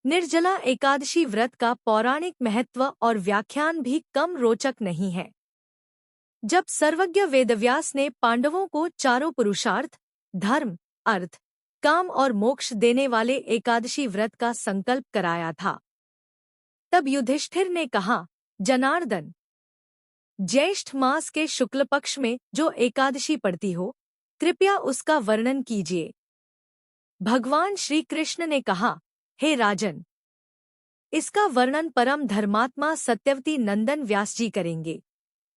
निर्जला एकादशी व्रत का पौराणिक महत्व और व्याख्यान भी कम रोचक नहीं है। जब सर्वज्ञ वेदव्यास ने पांडवों को चारों पुरुषार्थ, धर्म, अर्थ, काम और मोक्ष देने वाले एकादशी व्रत का संकल्प कराया था, तब युधिष्ठिर ने कहा, जनार्दन, ज्येष्ठ मास के शुक्ल पक्ष में जो एकादशी पड़ती हो, कृपया उसका वर्णन कीजिए। भगवान श्री कृष्ण ने कहा, हे राजन, इसका वर्णन परम धर्मात्मा सत्यवती नंदन व्यास जी करेंगे,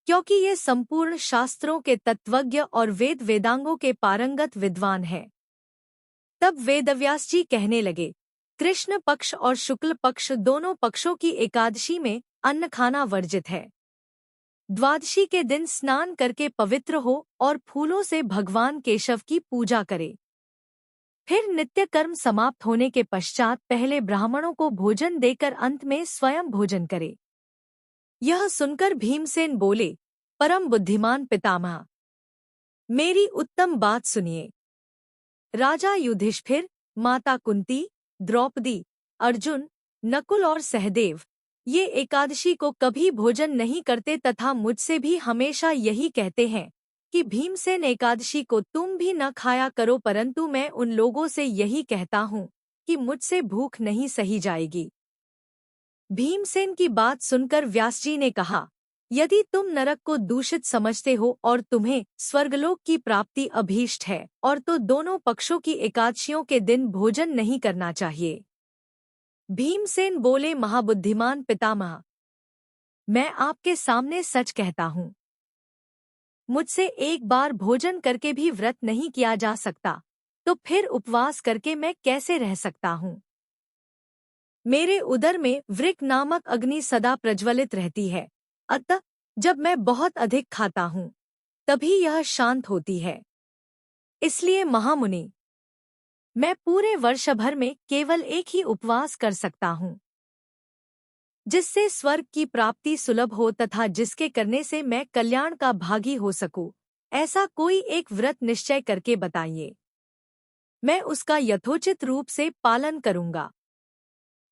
क्योंकि ये संपूर्ण शास्त्रों के तत्वज्ञ और वेदांगों के पारंगत विद्वान हैं। तब वेदव्यास जी कहने लगे, कृष्ण पक्ष और शुक्ल पक्ष दोनों पक्षों की एकादशी में अन्न खाना वर्जित है। द्वादशी के दिन स्नान करके पवित्र हो और फूलों से भगवान केशव की पूजा करे। फिर नित्य कर्म समाप्त होने के पश्चात पहले ब्राह्मणों को भोजन देकर अंत में स्वयं भोजन करे। यह सुनकर भीमसेन बोले, परम बुद्धिमान पितामह, मेरी उत्तम बात सुनिए। राजा युधिष्ठिर, माता कुंती, द्रौपदी, अर्जुन, नकुल और सहदेव ये एकादशी को कभी भोजन नहीं करते तथा मुझसे भी हमेशा यही कहते हैं कि भीमसेन एकादशी को तुम भी न खाया करो, परंतु मैं उन लोगों से यही कहता हूँ कि मुझसे भूख नहीं सही जाएगी। भीमसेन की बात सुनकर व्यासजी ने कहा, यदि तुम नरक को दूषित समझते हो और तुम्हें स्वर्गलोक की प्राप्ति अभीष्ट है और तो दोनों पक्षों की एकादशियों के दिन भोजन नहीं करना चाहिए। भीमसेन बोले, महाबुद्धिमान पितामह, मैं आपके सामने सच कहता हूँ, मुझसे एक बार भोजन करके भी व्रत नहीं किया जा सकता, तो फिर उपवास करके मैं कैसे रह सकता हूँ। मेरे उदर में वृक नामक अग्नि सदा प्रज्वलित रहती है, अतः जब मैं बहुत अधिक खाता हूँ तभी यह शांत होती है। इसलिए महामुनि, मैं पूरे वर्ष भर में केवल एक ही उपवास कर सकता हूँ, जिससे स्वर्ग की प्राप्ति सुलभ हो तथा जिसके करने से मैं कल्याण का भागी हो सकूं। ऐसा कोई एक व्रत निश्चय करके बताइए, मैं उसका यथोचित रूप से पालन करूंगा।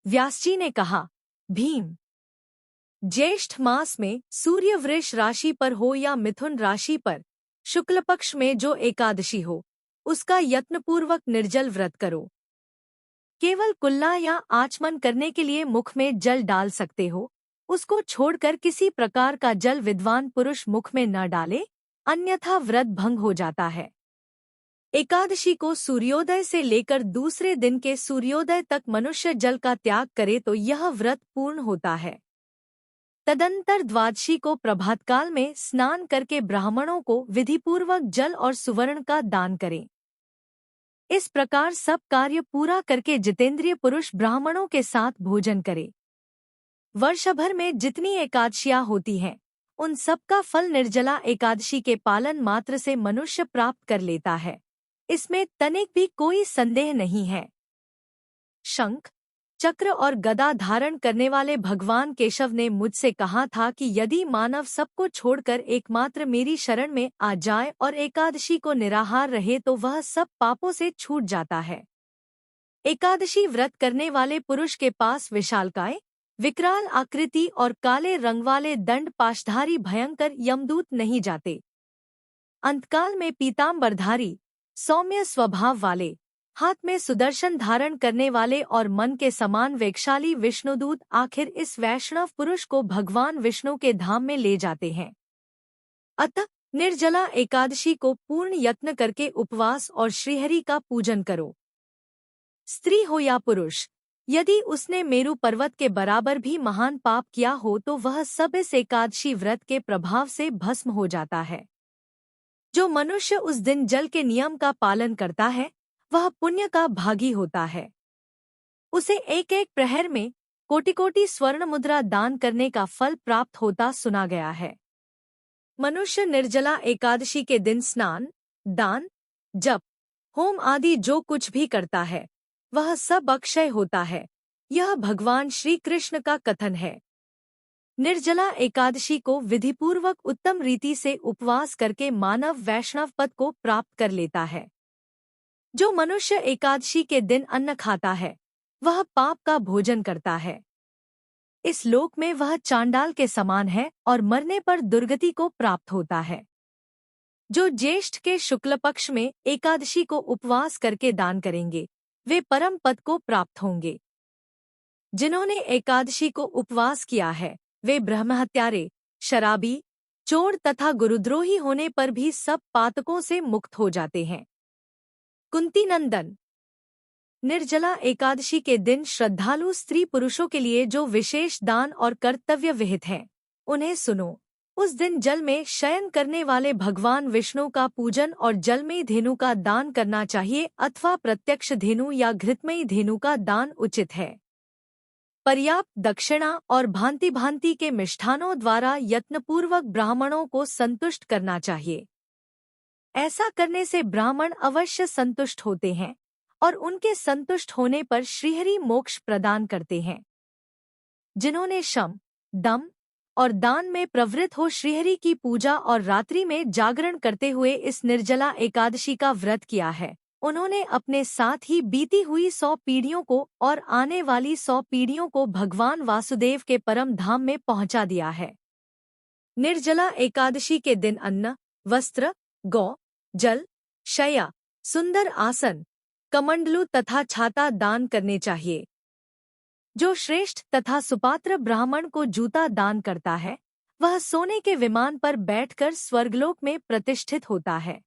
व्यासजी ने कहा, भीम, ज्येष्ठ मास में सूर्य वृष राशि पर हो या मिथुन राशि पर शुक्ल पक्ष में जो एकादशी हो, उसका यत्नपूर्वक निर्जल व्रत करो। केवल कुल्ला या आचमन करने के लिए मुख में जल डाल सकते हो, उसको छोड़कर किसी प्रकार का जल विद्वान पुरुष मुख में न डाले, अन्यथा व्रत भंग हो जाता है। एकादशी को सूर्योदय से लेकर दूसरे दिन के सूर्योदय तक मनुष्य जल का त्याग करे तो यह व्रत पूर्ण होता है। तदंतर द्वादशी को प्रभातकाल में स्नान करके ब्राह्मणों को विधिपूर्वक जल और सुवर्ण का दान करें। इस प्रकार सब कार्य पूरा करके जितेंद्रिय पुरुष ब्राह्मणों के साथ भोजन करे। वर्ष भर में जितनी एकादशियां होती हैं, उन सब का फल निर्जला एकादशी के पालन मात्र से मनुष्य प्राप्त कर लेता है, इसमें तनिक भी कोई संदेह नहीं है। शंख, चक्र और गदा धारण करने वाले भगवान केशव ने मुझसे कहा था कि यदि मानव सबको छोड़कर एकमात्र मेरी शरण में आ जाए और एकादशी को निराहार रहे तो वह सब पापों से छूट जाता है। एकादशी व्रत करने वाले पुरुष के पास विशालकाय, विकराल आकृति और काले रंग वाले दंड पाशधारी भयंकर यमदूत नहीं जाते। अंतकाल में पीताम्बरधारी, सौम्य स्वभाव वाले, हाथ में सुदर्शन धारण करने वाले और मन के समान वेगशाली विष्णुदूत आखिर इस वैष्णव पुरुष को भगवान विष्णु के धाम में ले जाते हैं। अतः निर्जला एकादशी को पूर्ण यत्न करके उपवास और श्रीहरि का पूजन करो। स्त्री हो या पुरुष, यदि उसने मेरु पर्वत के बराबर भी महान पाप किया हो तो वह सब इस एकादशी व्रत के प्रभाव से भस्म हो जाता है। जो मनुष्य उस दिन जल के नियम का पालन करता है, वह पुण्य का भागी होता है। उसे एक एक प्रहर में कोटि-कोटि स्वर्ण मुद्रा दान करने का फल प्राप्त होता सुना गया है। मनुष्य निर्जला एकादशी के दिन स्नान, दान, जप, होम आदि जो कुछ भी करता है, वह सब अक्षय होता है। यह भगवान श्री कृष्ण का कथन है। निर्जला एकादशी को विधिपूर्वक उत्तम रीति से उपवास करके मानव वैष्णव पद को प्राप्त कर लेता है। जो मनुष्य एकादशी के दिन अन्न खाता है, वह पाप का भोजन करता है। इस लोक में वह चांडाल के समान है और मरने पर दुर्गति को प्राप्त होता है। जो ज्येष्ठ के शुक्ल पक्ष में एकादशी को उपवास करके दान करेंगे, वे परम पद को प्राप्त होंगे। जिन्होंने एकादशी को उपवास किया है, वे ब्रह्महत्यारे, शराबी, चोर तथा गुरुद्रोही होने पर भी सब पातकों से मुक्त हो जाते हैं। कुंती नंदन, निर्जला एकादशी के दिन श्रद्धालु स्त्री पुरुषों के लिए जो विशेष दान और कर्तव्य विहित हैं, उन्हें सुनो। उस दिन जल में शयन करने वाले भगवान विष्णु का पूजन और जल में धेनु का दान करना चाहिए अथवा प्रत्यक्ष धेनु या घृतमयी धेनु का दान उचित है। पर्याप्त दक्षिणा और भांति भांति के मिष्ठानों द्वारा यत्नपूर्वक ब्राह्मणों को संतुष्ट करना चाहिए। ऐसा करने से ब्राह्मण अवश्य संतुष्ट होते हैं और उनके संतुष्ट होने पर श्रीहरि मोक्ष प्रदान करते हैं। जिन्होंने शम, दम और दान में प्रवृत्त हो श्रीहरि की पूजा और रात्रि में जागरण करते हुए इस निर्जला एकादशी का व्रत किया है, उन्होंने अपने साथ ही बीती हुई 100 पीढ़ियों को और आने वाली 100 पीढ़ियों को भगवान वासुदेव के परम धाम में पहुंचा दिया है। निर्जला एकादशी के दिन अन्न, वस्त्र, गौ, जल, शय्या, सुंदर आसन, कमंडलू तथा छाता दान करने चाहिए। जो श्रेष्ठ तथा सुपात्र ब्राह्मण को जूता दान करता है, वह सोने के विमान पर बैठकर स्वर्गलोक में प्रतिष्ठित होता है।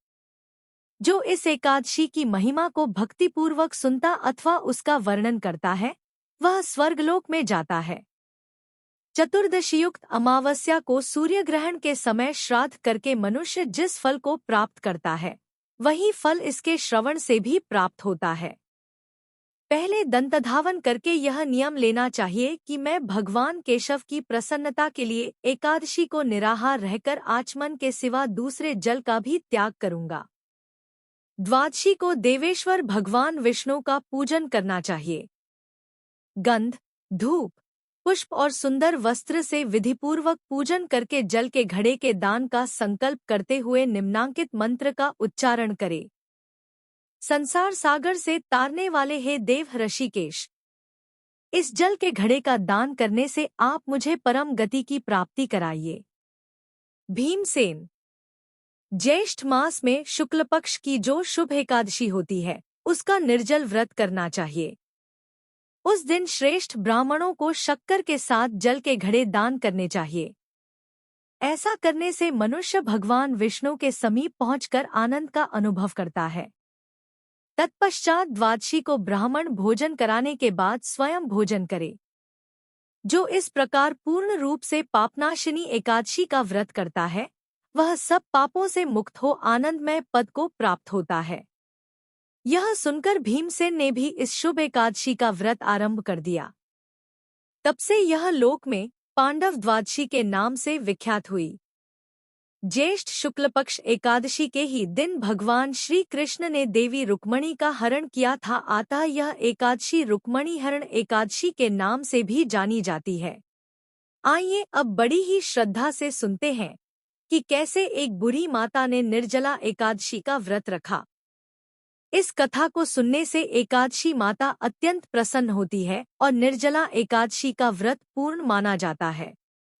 जो इस एकादशी की महिमा को भक्तिपूर्वक सुनता अथवा उसका वर्णन करता है, वह स्वर्गलोक में जाता है। चतुर्दशीयुक्त अमावस्या को सूर्य ग्रहण के समय श्राद्ध करके मनुष्य जिस फल को प्राप्त करता है, वही फल इसके श्रवण से भी प्राप्त होता है। पहले दंतधावन करके यह नियम लेना चाहिए कि मैं भगवान केशव की प्रसन्नता के लिए एकादशी को निराहार रहकर आचमन के सिवा दूसरे जल का भी त्याग करूंगा। द्वादशी को देवेश्वर भगवान विष्णु का पूजन करना चाहिए। गंध, धूप, पुष्प और सुंदर वस्त्र से विधिपूर्वक पूजन करके जल के घड़े के दान का संकल्प करते हुए निम्नांकित मंत्र का उच्चारण करे। संसार सागर से तारने वाले हे देव ऋषिकेश, इस जल के घड़े का दान करने से आप मुझे परम गति की प्राप्ति कराइए। भीमसेन, ज्येष्ठ मास में शुक्ल पक्ष की जो शुभ एकादशी होती है, उसका निर्जल व्रत करना चाहिए। उस दिन श्रेष्ठ ब्राह्मणों को शक्कर के साथ जल के घड़े दान करने चाहिए। ऐसा करने से मनुष्य भगवान विष्णु के समीप पहुंचकर आनंद का अनुभव करता है। तत्पश्चात द्वादशी को ब्राह्मण भोजन कराने के बाद स्वयं भोजन करे। जो इस प्रकार पूर्ण रूप से पापनाशिनी एकादशी का व्रत करता है, वह सब पापों से मुक्त हो आनंदमय पद को प्राप्त होता है। यह सुनकर भीमसेन ने भी इस शुभ एकादशी का व्रत आरंभ कर दिया। तब से यह लोक में पांडव द्वादशी के नाम से विख्यात हुई। ज्येष्ठ शुक्ल पक्ष एकादशी के ही दिन भगवान श्री कृष्ण ने देवी रुक्मणी का हरण किया था, अतः यह एकादशी रुक्मणी हरण एकादशी के नाम से भी जानी जाती है। आइए अब बड़ी ही श्रद्धा से सुनते हैं कि कैसे एक बुरी माता ने निर्जला एकादशी का व्रत रखा। इस कथा को सुनने से एकादशी माता अत्यंत प्रसन्न होती है और निर्जला एकादशी का व्रत पूर्ण माना जाता है।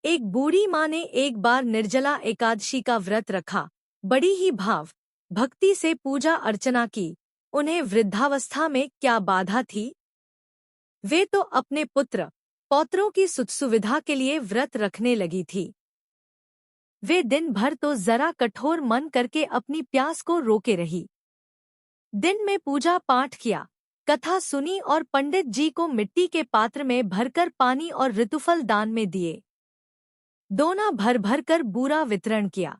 एक बूढ़ी माँ ने एक बार निर्जला एकादशी का व्रत रखा, बड़ी ही भाव भक्ति से पूजा अर्चना की। उन्हें वृद्धावस्था में क्या बाधा थी? वे तो अपने पुत्र पौत्रों की सुख सुविधा के लिए व्रत रखने लगी थी। वे दिन भर तो जरा कठोर मन करके अपनी प्यास को रोके रही। दिन में पूजा पाठ किया, कथा सुनी और पंडित जी को मिट्टी के पात्र में भरकर पानी और ऋतुफल दान में दिए। दोना भर भर कर बूरा वितरण किया।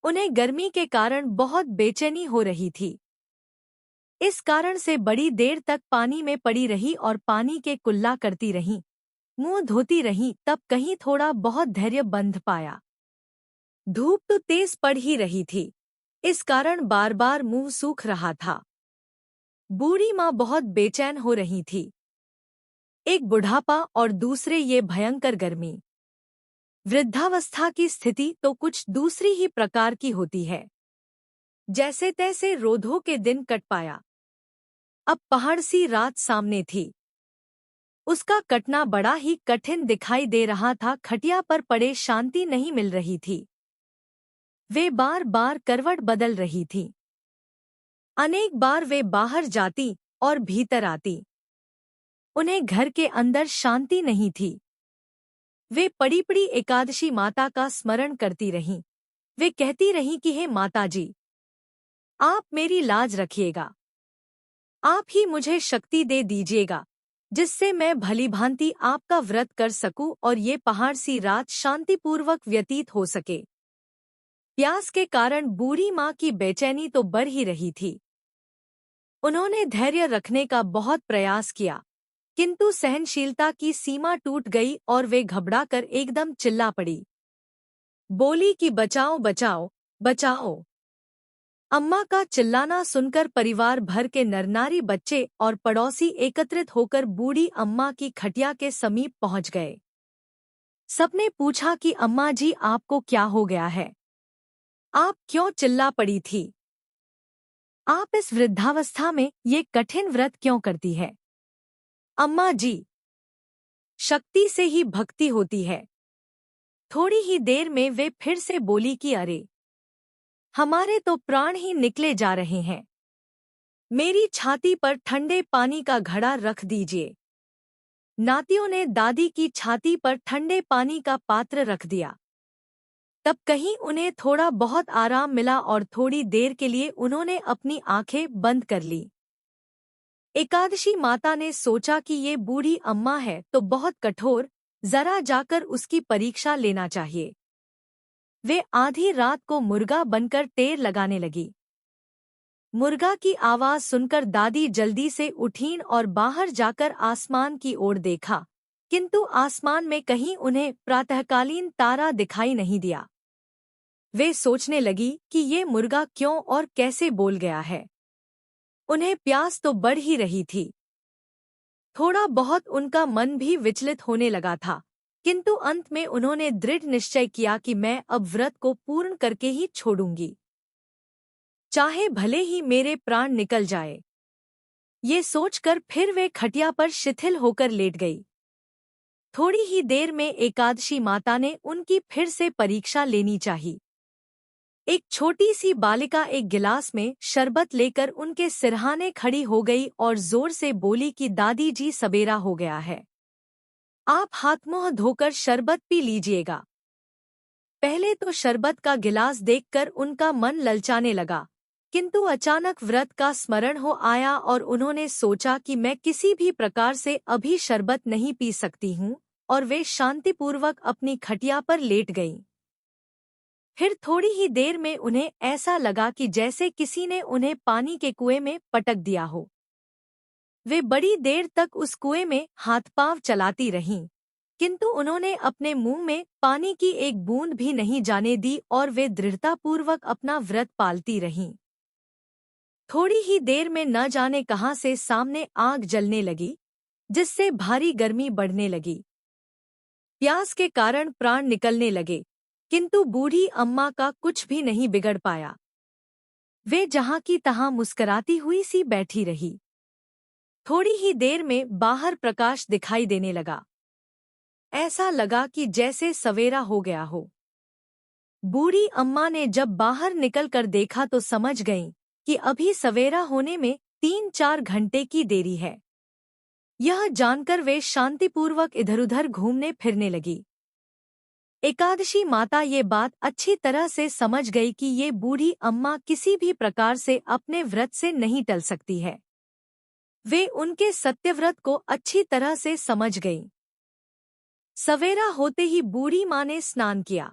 उन्हें गर्मी के कारण बहुत बेचैनी हो रही थी। इस कारण से बड़ी देर तक पानी में पड़ी रही और पानी के कुल्ला करती रहीं, मुंह धोती रहीं, तब कहीं थोड़ा बहुत धैर्य बंध पाया। धूप तो तेज पड़ ही रही थी, इस कारण बार बार मुंह सूख रहा था। बूढ़ी माँ बहुत बेचैन हो रही थी। एक बुढ़ापा और दूसरे ये भयंकर गर्मी। वृद्धावस्था की स्थिति तो कुछ दूसरी ही प्रकार की होती है। जैसे तैसे रोधों के दिन कट पाया। अब पहाड़ सी रात सामने थी। उसका कटना बड़ा ही कठिन दिखाई दे रहा था। खटिया पर पड़े शांति नहीं मिल रही थी। वे बार बार करवट बदल रही थी। अनेक बार वे बाहर जाती और भीतर आती। उन्हें घर के अंदर शांति नहीं थी। वे पड़ी पड़ी एकादशी माता का स्मरण करती रहीं। वे कहती रहीं कि हे माता जी, आप मेरी लाज रखिएगा। आप ही मुझे शक्ति दे दीजिएगा, जिससे मैं भलीभांति आपका व्रत कर सकूं और ये पहाड़ सी रात शांतिपूर्वक व्यतीत हो सके। प्यास के कारण बूढ़ी माँ की बेचैनी तो बढ़ ही रही थी। उन्होंने धैर्य रखने का बहुत प्रयास किया, किंतु सहनशीलता की सीमा टूट गई और वे घबराकर एकदम चिल्ला पड़ी। बोली कि बचाओ बचाओ बचाओ। अम्मा का चिल्लाना सुनकर परिवार भर के नरनारी, बच्चे और पड़ोसी एकत्रित होकर बूढ़ी अम्मा की खटिया के समीप पहुंच गए। सबने पूछा कि अम्मा जी, आपको क्या हो गया है? आप क्यों चिल्ला पड़ी थी? आप इस वृद्धावस्था में ये कठिन व्रत क्यों करती है? अम्मा जी, शक्ति से ही भक्ति होती है। थोड़ी ही देर में वे फिर से बोली कि अरे, हमारे तो प्राण ही निकले जा रहे हैं। मेरी छाती पर ठंडे पानी का घड़ा रख दीजिए। नातियों ने दादी की छाती पर ठंडे पानी का पात्र रख दिया। तब कहीं उन्हें थोड़ा बहुत आराम मिला और थोड़ी देर के लिए उन्होंने अपनी आंखें बंद कर ली। एकादशी माता ने सोचा कि ये बूढ़ी अम्मा है तो बहुत कठोर, जरा जाकर उसकी परीक्षा लेना चाहिए। वे आधी रात को मुर्गा बनकर टेर लगाने लगी। मुर्गा की आवाज सुनकर दादी जल्दी से उठीं और बाहर जाकर आसमान की ओर देखा, किंतु आसमान में कहीं उन्हें प्रातःकालीन तारा दिखाई नहीं दिया। वे सोचने लगी कि ये मुर्गा क्यों और कैसे बोल गया है। उन्हें प्यास तो बढ़ ही रही थी। थोड़ा बहुत उनका मन भी विचलित होने लगा था, किंतु अंत में उन्होंने दृढ़ निश्चय किया कि मैं अब व्रत को पूर्ण करके ही छोड़ूंगी, चाहे भले ही मेरे प्राण निकल जाए। ये सोचकर फिर वे खटिया पर शिथिल होकर लेट गई। थोड़ी ही देर में एकादशी माता ने उनकी फिर से परीक्षा लेनी चाहिए। एक छोटी सी बालिका एक गिलास में शरबत लेकर उनके सिरहाने खड़ी हो गई और जोर से बोली कि दादी जी, सवेरा हो गया है, आप हाथ मुंह धोकर शरबत पी लीजिएगा। पहले तो शरबत का गिलास देखकर उनका मन ललचाने लगा, किंतु अचानक व्रत का स्मरण हो आया और उन्होंने सोचा कि मैं किसी भी प्रकार से अभी शरबत नहीं पी सकती हूँ, और वे शांतिपूर्वक अपनी खटिया पर लेट गईं। फिर थोड़ी ही देर में उन्हें ऐसा लगा कि जैसे किसी ने उन्हें पानी के कुएं में पटक दिया हो। वे बड़ी देर तक उस कुएं में हाथ पांव चलाती रहीं, किंतु उन्होंने अपने मुंह में पानी की एक बूंद भी नहीं जाने दी और वे दृढ़तापूर्वक अपना व्रत पालती रहीं। थोड़ी ही देर में न जाने कहां से सामने आग जलने लगी, जिससे भारी गर्मी बढ़ने लगी। प्यास के कारण प्राण निकलने लगे, किंतु बूढ़ी अम्मा का कुछ भी नहीं बिगड़ पाया। वे जहां की तहां मुस्कराती हुई सी बैठी रही। थोड़ी ही देर में बाहर प्रकाश दिखाई देने लगा। ऐसा लगा कि जैसे सवेरा हो गया हो। बूढ़ी अम्मा ने जब बाहर निकलकर देखा तो समझ गईं कि अभी सवेरा होने में 3-4 घंटे की देरी है। यह जानकर वे शांतिपूर्वक इधर-उधर घूमने फिरने लगी। एकादशी माता ये बात अच्छी तरह से समझ गई कि ये बूढ़ी अम्मा किसी भी प्रकार से अपने व्रत से नहीं टल सकती है। वे उनके सत्यव्रत को अच्छी तरह से समझ गईं। सवेरा होते ही बूढ़ी माँ ने स्नान किया,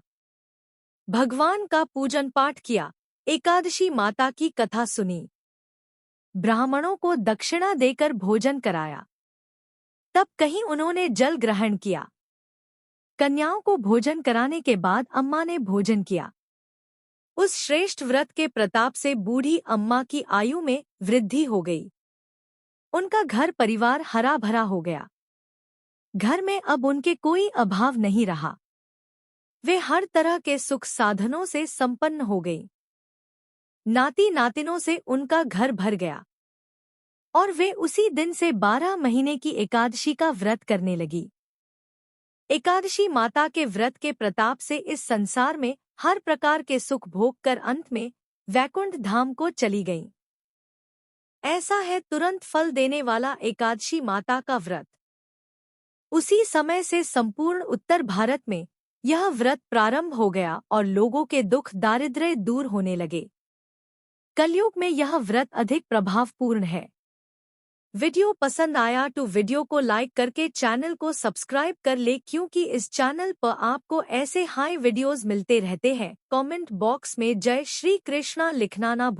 भगवान का पूजन पाठ किया, एकादशी माता की कथा सुनी, ब्राह्मणों को दक्षिणा देकर भोजन कराया। तब कहीं उन्होंने जल ग्रहण किया। कन्याओं को भोजन कराने के बाद अम्मा ने भोजन किया। उस श्रेष्ठ व्रत के प्रताप से बूढ़ी अम्मा की आयु में वृद्धि हो गई। उनका घर परिवार हरा भरा हो गया। घर में अब उनके कोई अभाव नहीं रहा। वे हर तरह के सुख साधनों से संपन्न हो गईं। नाती नातिनों से उनका घर भर गया। और वे उसी दिन से 12 महीने की एकादशी का व्रत करने लगी। एकादशी माता के व्रत के प्रताप से इस संसार में हर प्रकार के सुख भोग कर अंत में वैकुंठ धाम को चली गईं। ऐसा है तुरंत फल देने वाला एकादशी माता का व्रत। उसी समय से संपूर्ण उत्तर भारत में यह व्रत प्रारंभ हो गया और लोगों के दुख दारिद्र्य दूर होने लगे। कलयुग में यह व्रत अधिक प्रभावपूर्ण है। वीडियो पसंद आया तो वीडियो को लाइक करके चैनल को सब्सक्राइब कर ले, क्योंकि इस चैनल पर आपको ऐसे हाई वीडियोस मिलते रहते हैं। कमेंट बॉक्स में जय श्री कृष्णा लिखना ना भूलें।